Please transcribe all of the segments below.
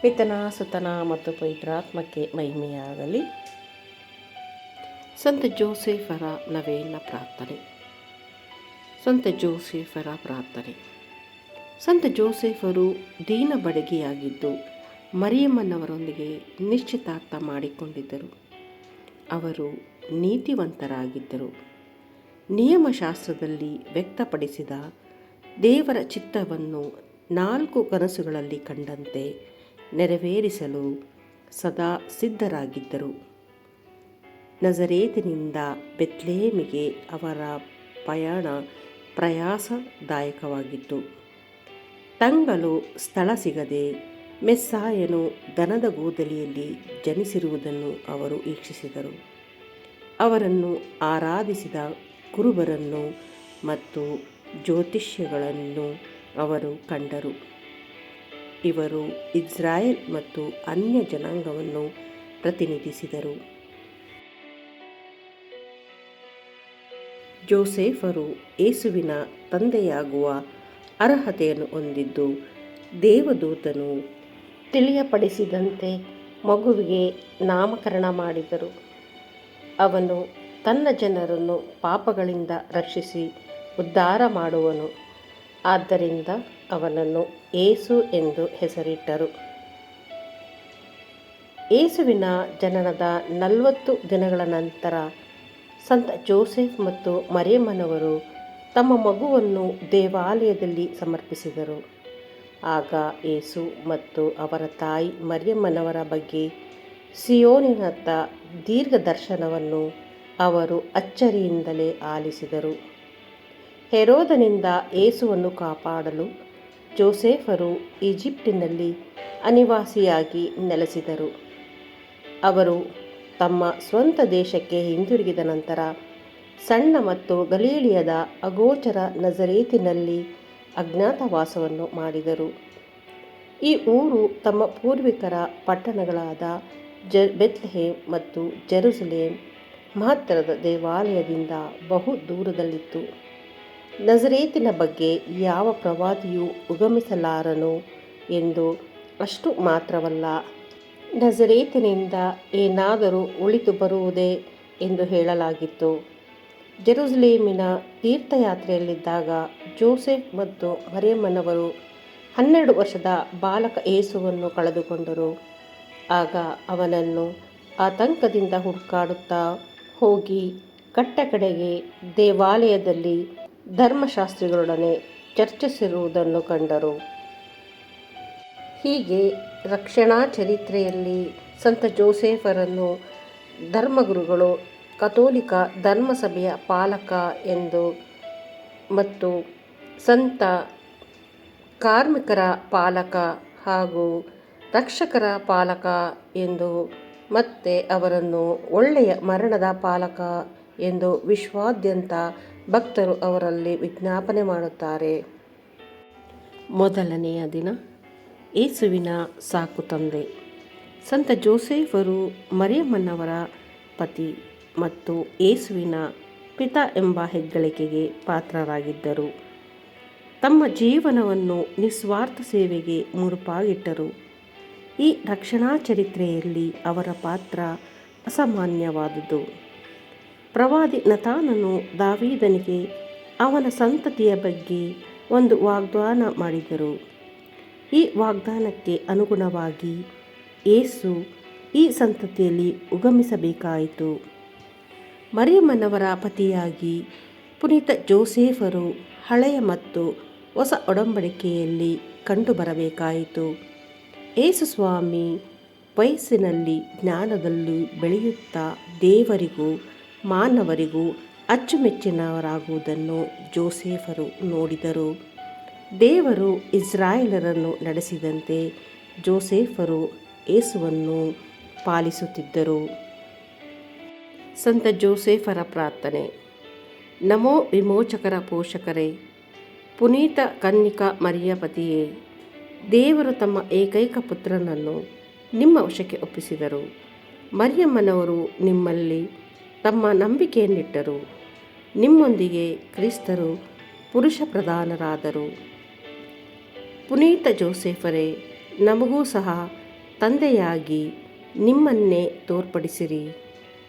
ಪಿತನ ಸುತನ ಮತ್ತು ಪವಿತ್ರಾತ್ಮಕ್ಕೆ ಮಹಿಮೆಯಾಗಲಿ. ಸಂತ ಜೋಸೆಫರ ನವೇನ ಪ್ರಾರ್ಥನೆ. ಸಂತ ಜೋಸೆಫರ ಪ್ರಾರ್ಥನೆ. ಸಂತ ಜೋಸೆಫರು ದೀನ ಬಡಗಿಯಾಗಿದ್ದು ಮರಿಯಮ್ಮನವರೊಂದಿಗೆ ನಿಶ್ಚಿತಾರ್ಥ ಮಾಡಿಕೊಂಡಿದ್ದರು. ಅವರು ನೀತಿವಂತರಾಗಿದ್ದರು. ನಿಯಮಶಾಸ್ತ್ರದಲ್ಲಿ ವ್ಯಕ್ತಪಡಿಸಿದ ದೇವರ ಚಿತ್ತವನ್ನು 4 ಕನಸುಗಳಲ್ಲಿ ಕಂಡಂತೆ ನೆರವೇರಿಸಲು ಸದಾ ಸಿದ್ಧರಾಗಿದ್ದರು. ನಜರೇತಿನಿಂದ ಬೆತ್ಲೆಹೇಮಿಗೆ ಅವರ ಪಯಣ ಪ್ರಯಾಸದಾಯಕವಾಗಿತ್ತು. ತಂಗಲು ಸ್ಥಳ ಸಿಗದೆ ಮೆಸ್ಸಾಯನು ದನದ ಗೋದಲಿಯಲ್ಲಿ ಜನಿಸಿರುವುದನ್ನು ಅವರು ವೀಕ್ಷಿಸಿದರು. ಅವರನ್ನು ಆರಾಧಿಸಿದ ಕುರುಬರನ್ನು ಮತ್ತು ಜ್ಯೋತಿಷ್ಯಗಳನ್ನು ಅವರು ಕಂಡರು. ಇವರು ಇಸ್ರಾಯೇಲ್ ಮತ್ತು ಅನ್ಯ ಜನಾಂಗವನ್ನು ಪ್ರತಿನಿಧಿಸಿದರು. ಜೋಸೆಫರು ಯೇಸುವಿನ ತಂದೆಯಾಗುವ ಅರ್ಹತೆಯನ್ನು ಹೊಂದಿದ್ದು, ದೇವದೂತನು ತಿಳಿಯಪಡಿಸಿದಂತೆ ಮಗುವಿಗೆ ನಾಮಕರಣ ಮಾಡಿದರು. ಅವನು ತನ್ನ ಜನರನ್ನು ಪಾಪಗಳಿಂದ ರಕ್ಷಿಸಿ ಉದ್ಧಾರ ಮಾಡುವನು. ಆದ್ದರಿಂದ ಅವನನ್ನು ಯೇಸು ಎಂದು ಹೆಸರಿಟ್ಟರು. ಯೇಸುವಿನ ಜನನದ 40 ದಿನಗಳ ನಂತರ ಸಂತ ಜೋಸೆಫ್ ಮತ್ತು ಮರಿಯಮ್ಮನವರು ತಮ್ಮ ಮಗುವನ್ನು ದೇವಾಲಯದಲ್ಲಿ ಸಮರ್ಪಿಸಿದರು. ಆಗ ಯೇಸು ಮತ್ತು ಅವರ ತಾಯಿ ಮರಿಯಮ್ಮನವರ ಬಗ್ಗೆ ಸಿಯೋನಿನತ್ತ ದೀರ್ಘ ದರ್ಶನವನ್ನು ಅವರು ಅಚ್ಚರಿಯಿಂದಲೇ ಆಲಿಸಿದರು. ಹೆರೋದನಿಂದ ಯೇಸುವನ್ನು ಕಾಪಾಡಲು ಜೋಸೆಫರು ಈಜಿಪ್ಟಿನಲ್ಲಿ ಅನಿವಾಸಿಯಾಗಿ ನೆಲೆಸಿದರು. ಅವರು ತಮ್ಮ ಸ್ವಂತ ದೇಶಕ್ಕೆ ಹಿಂದಿರುಗಿದ ನಂತರ ಸಣ್ಣ ಮತ್ತು ಗಲಿಲಾಯದ ಅಗೋಚರ ನಜರೇತಿನಲ್ಲಿ ಅಜ್ಞಾತವಾಸವನ್ನು ಮಾಡಿದರು. ಈ ಊರು ತಮ್ಮ ಪೂರ್ವಿಕರ ಪಟ್ಟಣಗಳಾದ ಬೆತ್ಲೆಹೇಮ್ ಮತ್ತು ಜೆರುಸಲೇಮ್ ಮಹತ್ತರದ ದೇವಾಲಯದಿಂದ ಬಹು ದೂರದಲ್ಲಿತ್ತು. ನಜರೇತಿನ ಬಗ್ಗೆ ಯಾವ ಪ್ರವಾದಿಯೂ ಉಗಮಿಸಲಾರನು ಎಂದು ಅಷ್ಟು ಮಾತ್ರವಲ್ಲ, ನಜರೇತಿನಿಂದ ಏನಾದರೂ ಒಳಿತು ಬರುವುದೇ ಎಂದು ಹೇಳಲಾಗಿತ್ತು. ಜೆರುಸಲೇಮಿನ ತೀರ್ಥಯಾತ್ರೆಯಲ್ಲಿದ್ದಾಗ ಜೋಸೆಫ್ ಮತ್ತು ಮರಿಯಮ್ಮನವರು 12 ವರ್ಷದ ಬಾಲಕ ಯೇಸುವನ್ನು ಕಳೆದುಕೊಂಡರು. ಆಗ ಅವನನ್ನು ಆತಂಕದಿಂದ ಹುಡುಕಾಡುತ್ತಾ ಹೋಗಿ ಕಟ್ಟಕಡೆಗೆ ದೇವಾಲಯದಲ್ಲಿ ಧರ್ಮಶಾಸ್ತ್ರಿಗಳೊಡನೆ ಚರ್ಚಿಸಿರುವುದನ್ನು ಕಂಡರು. ಹೀಗೆ ರಕ್ಷಣಾ ಚರಿತ್ರೆಯಲ್ಲಿ ಸಂತ ಜೋಸೆಫರನ್ನು ಧರ್ಮಗುರುಗಳು, ಕಥೋಲಿಕ ಧರ್ಮಸಭೆಯ ಪಾಲಕ ಎಂದು ಮತ್ತು ಸಂತ ಕಾರ್ಮಿಕರ ಪಾಲಕ ಹಾಗೂ ರಕ್ಷಕರ ಪಾಲಕ ಎಂದು ಮತ್ತೆ ಅವರನ್ನು ಒಳ್ಳೆಯ ಮರಣದ ಪಾಲಕ ಎಂದು ವಿಶ್ವಾದ್ಯಂತ ಭಕ್ತರು ಅವರಲ್ಲಿ ವಿಜ್ಞಾಪನೆ ಮಾಡುತ್ತಾರೆ. ಮೊದಲನೆಯ ದಿನ ಯೇಸುವಿನ ಸಾಕು ತಂದೆ. ಸಂತ ಜೋಸೆಫರು ಮರಿಯಮ್ಮನವರ ಪತಿ ಮತ್ತು ಯೇಸುವಿನ ಪಿತ ಎಂಬ ಹೆಗ್ಗಳಿಕೆಗೆ ಪಾತ್ರರಾಗಿದ್ದರು. ತಮ್ಮ ಜೀವನವನ್ನು ನಿಸ್ವಾರ್ಥ ಸೇವೆಗೆ ಮುಡುಪಾಗಿಟ್ಟರು. ಈ ರಕ್ಷಣಾ ಚರಿತ್ರೆಯಲ್ಲಿ ಅವರ ಪಾತ್ರ ಅಸಾಮಾನ್ಯವಾದುದು. ಪ್ರವಾದಿ ನತಾನನು ದಾವೀದನಿಗೆ ಅವನ ಸಂತತಿಯ ಬಗ್ಗೆ ಒಂದು ವಾಗ್ದಾನ ಮಾಡಿದರು. ಈ ವಾಗ್ದಾನಕ್ಕೆ ಅನುಗುಣವಾಗಿ ಯೇಸು ಈ ಸಂತತಿಯಲ್ಲಿ ಉಗಮಿಸಬೇಕಾಯಿತು. ಮರಿಯಮ್ಮನವರ ಪತಿಯಾಗಿ ಪುನೀತ ಜೋಸೆಫರು ಹಳೆಯ ಮತ್ತು ಹೊಸ ಒಡಂಬಡಿಕೆಯಲ್ಲಿ ಕಂಡುಬರಬೇಕಾಯಿತು. ಯೇಸು ಸ್ವಾಮಿ ವಯಸ್ಸಿನಲ್ಲಿ ಜ್ಞಾನದಲ್ಲಿ ಬೆಳೆಯುತ್ತಾ ದೇವರಿಗೂ ಮಾನವರಿಗೂ ಅಚ್ಚುಮೆಚ್ಚಿನವರಾಗುವುದನ್ನು ಜೋಸೆಫರು ನೋಡಿದರು. ದೇವರು ಇಸ್ರಾಯೇಲರನ್ನು ನಡೆಸಿದಂತೆ ಜೋಸೆಫರು ಯೇಸುವನ್ನು ಪಾಲಿಸುತ್ತಿದ್ದರು. ಸಂತ ಜೋಸೆಫರ ಪ್ರಾರ್ಥನೆ. ನಮೋ ವಿಮೋಚಕರ ಪೋಷಕರೇ, ಪುನೀತ ಕನ್ನಿಕಾ ಮರಿಯ ಪತಿಯೇ, ದೇವರು ತಮ್ಮ ಏಕೈಕ ಪುತ್ರನನ್ನು ನಿಮ್ಮ ವಶಕ್ಕೆ ಒಪ್ಪಿಸಿದರು. ಮರಿಯಮ್ಮನವರು ನಿಮ್ಮಲ್ಲಿ ತಮ್ಮ ನಂಬಿಕೆಯನ್ನಿಟ್ಟರು. ನಿಮ್ಮೊಂದಿಗೆ ಕ್ರಿಸ್ತರು ಪುರುಷ ಪ್ರಧಾನರಾದರು. ಪುನೀತ ಜೋಸೆಫರೇ, ನಮಗೂ ಸಹ ತಂದೆಯಾಗಿ ನಿಮ್ಮನ್ನೇ ತೋರ್ಪಡಿಸಿರಿ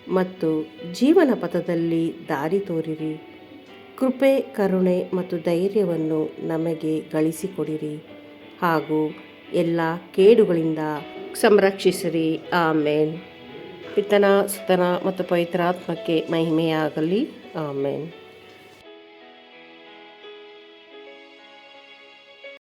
ಮತ್ತು ಜೀವನ ಪಥದಲ್ಲಿ ದಾರಿ ತೋರಿರಿ. ಕೃಪೆ, ಕರುಣೆ ಮತ್ತು ಧೈರ್ಯವನ್ನು ನಮಗೆ ಗಳಿಸಿಕೊಡಿರಿ ಹಾಗೂ ಎಲ್ಲ ಕೇಡುಗಳಿಂದ ಸಂರಕ್ಷಿಸಿರಿ. ಆಮೇನ್. ಪಿತನ, ಸುತನ ಮತ್ತು ಪವಿತ್ರಾತ್ಮಕ್ಕೆ ಮಹಿಮೆಯಾಗಲಿ. ಆಮೇನ್.